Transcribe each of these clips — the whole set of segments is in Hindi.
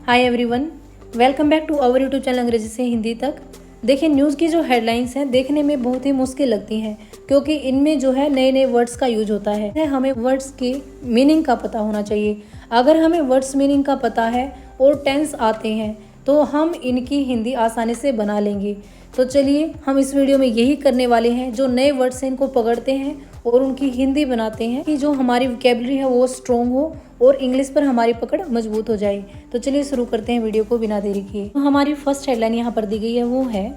Hi everyone, welcome back to our YouTube channel Angrezi से हिंदी तक। देखिए, न्यूज़ की जो हेडलाइंस हैं देखने में बहुत ही मुश्किल लगती हैं क्योंकि इनमें जो है नए नए वर्ड्स का यूज होता है। हमें वर्ड्स की मीनिंग का पता होना चाहिए। अगर हमें वर्ड्स मीनिंग का पता है और टेंस आते हैं तो हम इनकी हिंदी आसानी से बना लेंगे। तो चलिए हम इस वीडियो में यही करने वाले हैं, जो नए वर्ड्स हैं इनको पकड़ते हैं और उनकी हिंदी बनाते हैं कि जो हमारी वोकैबुलरी है वो स्ट्रॉन्ग हो और इंग्लिश पर हमारी पकड़ मजबूत हो जाए। तो चलिए शुरू करते हैं वीडियो को बिना देरी किए। तो हमारी फर्स्ट हेडलाइन यहाँ पर दी गई है, वो है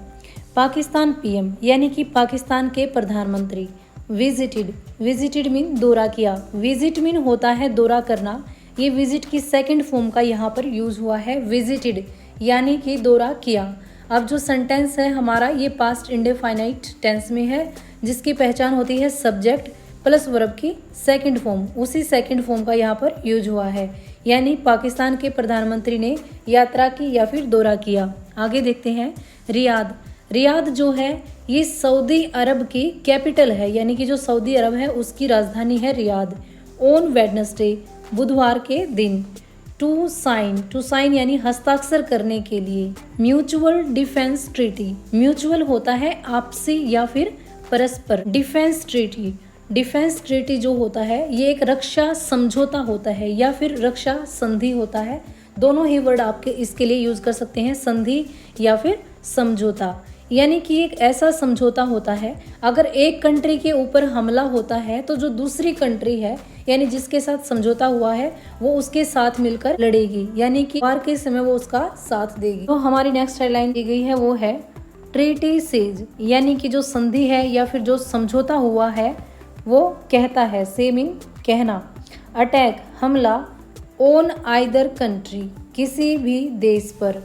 पाकिस्तान पीएम यानी कि पाकिस्तान के प्रधानमंत्री विजिटेड मीन दौरा किया। विजिट मीन होता है दौरा करना। ये विजिट की सेकंड फॉर्म का यहाँ पर यूज हुआ है, विजिटेड यानी कि दौरा किया। अब जो सेंटेंस है हमारा ये पास्ट इंडेफिनाइट टेंस में है, जिसकी पहचान होती है सब्जेक्ट प्लस वर्ब की सेकंड फॉर्म। उसी सेकंड फॉर्म का यहाँ पर यूज हुआ है, यानी पाकिस्तान के प्रधानमंत्री ने यात्रा की या फिर दौरा किया। आगे देखते हैं रियाद जो है ये सऊदी अरब की कैपिटल है, यानी कि जो सऊदी अरब है उसकी राजधानी है रियाद। ऑन वेडनेसडे बुधवार के दिन। टू साइन यानी हस्ताक्षर करने के लिए। म्यूचुअल डिफेंस म्यूचुअल होता है आपसी या फिर परस्पर। डिफेंस ट्रीटी जो होता है ये एक रक्षा समझौता होता है या फिर रक्षा संधि होता है। दोनों ही वर्ड आपके इसके लिए यूज कर सकते हैं, संधि या फिर समझौता। यानी कि एक ऐसा समझौता होता है, अगर एक कंट्री के ऊपर हमला होता है तो जो दूसरी कंट्री है यानी जिसके साथ समझौता हुआ है वो उसके साथ मिलकर लड़ेगी, यानी कि वार के समय वो उसका साथ देगी। तो हमारी नेक्स्ट हेडलाइन दी गई है, वो है ट्रीटी सेज यानी कि जो संधि है या फिर जो समझौता हुआ है वो कहता है, से मीन कहना। अटैक हमला। ऑन आइदर कंट्री किसी भी देश पर।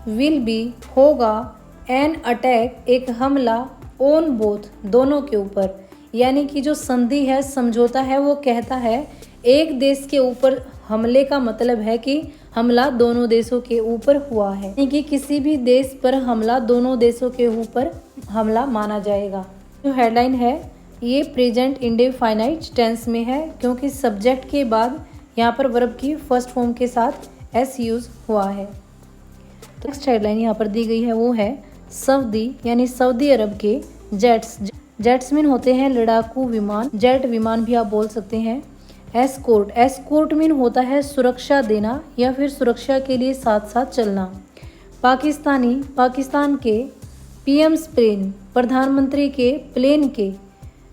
विल बी होगा। एन अटैक एक हमला। ऑन बोथ दोनों के ऊपर। यानी कि जो संधि है समझौता है वो कहता है एक देश के ऊपर हमले का मतलब है कि हमला दोनों देशों के ऊपर हुआ है, यानी कि किसी भी देश पर हमला दोनों देशों के ऊपर हमला माना जाएगा। जो हेडलाइन है ये प्रेजेंट इंडेफिनाइट टेंस में है क्योंकि सब्जेक्ट के बाद यहाँ पर वर्ब की फर्स्ट फॉर्म के साथ एस यूज हुआ है। तो नेक्स्ट हेडलाइन यहाँ पर दी गई है, वो है सऊदी यानी सऊदी अरब के जेट्स मीन होते हैं लड़ाकू विमान। जेट विमान भी आप बोल सकते हैं। एस्कोर्ट मीन होता है सुरक्षा देना या फिर सुरक्षा के लिए साथ साथ चलना। पाकिस्तान के पीएम्स प्लेन प्रधानमंत्री के प्लेन के।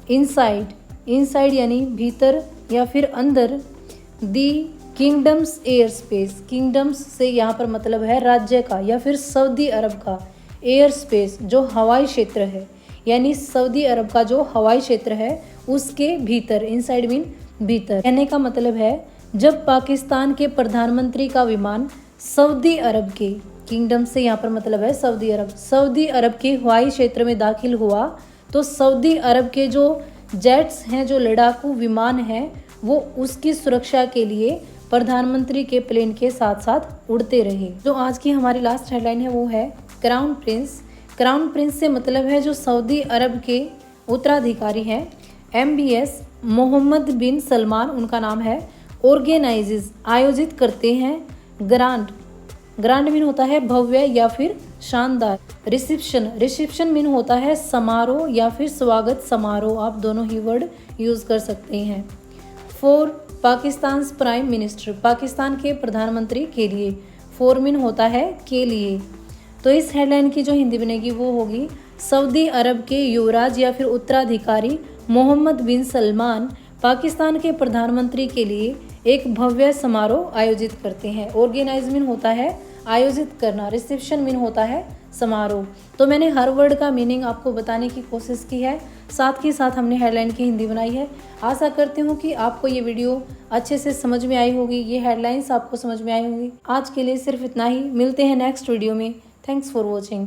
इनसाइड यानी भीतर या फिर अंदर। दी किंगडम्स एयर स्पेस। किंगडम्स से यहाँ पर मतलब है राज्य का या फिर सऊदी अरब का। एयर स्पेस जो हवाई क्षेत्र है, यानी सऊदी अरब का जो हवाई क्षेत्र है उसके भीतर। इनसाइड मीन भीतर। कहने का मतलब है जब पाकिस्तान के प्रधानमंत्री का विमान सऊदी अरब के, किंगडम से यहाँ पर मतलब है सऊदी अरब के हवाई क्षेत्र में दाखिल हुआ तो सऊदी अरब के जो जेट्स हैं, जो लड़ाकू विमान हैं, वो उसकी सुरक्षा के लिए प्रधानमंत्री के प्लेन के साथ साथ उड़ते रहे। जो आज की हमारी लास्ट हेडलाइन है वो है क्राउन प्रिंस से मतलब है जो सऊदी अरब के उत्तराधिकारी हैं। MBS मोहम्मद बिन सलमान उनका नाम है। ऑर्गेनाइजेज आयोजित करते हैं। ग्रांड मीन होता है भव्य या फिर शानदार। रिसेप्शन मीन होता है समारोह या फिर स्वागत समारोह। आप दोनों ही वर्ड यूज कर सकते हैं। For Pakistan prime minister Pakistan के प्रधानमंत्री के लिए। फॉर मीन होता है के लिए। तो इस हेडलाइन की जो हिंदी बनेगी वो होगी सऊदी अरब के युवराज या फिर उत्तराधिकारी मोहम्मद बिन सलमान पाकिस्तान के प्रधानमंत्री के लिए एक भव्य समारोह आयोजित करते हैं। ऑर्गेनाइज मीन होता है आयोजित करना। रिसेप्शन मीन होता है समारोह। तो मैंने हर वर्ड का मीनिंग आपको बताने की कोशिश की है, साथ ही साथ हमने हेडलाइन की हिंदी बनाई है। आशा करती हूँ कि आपको ये वीडियो अच्छे से समझ में आई होगी, ये हेडलाइंस आपको समझ में आई होंगी। आज के लिए सिर्फ इतना ही, मिलते हैं नेक्स्ट वीडियो में। Thanks for watching.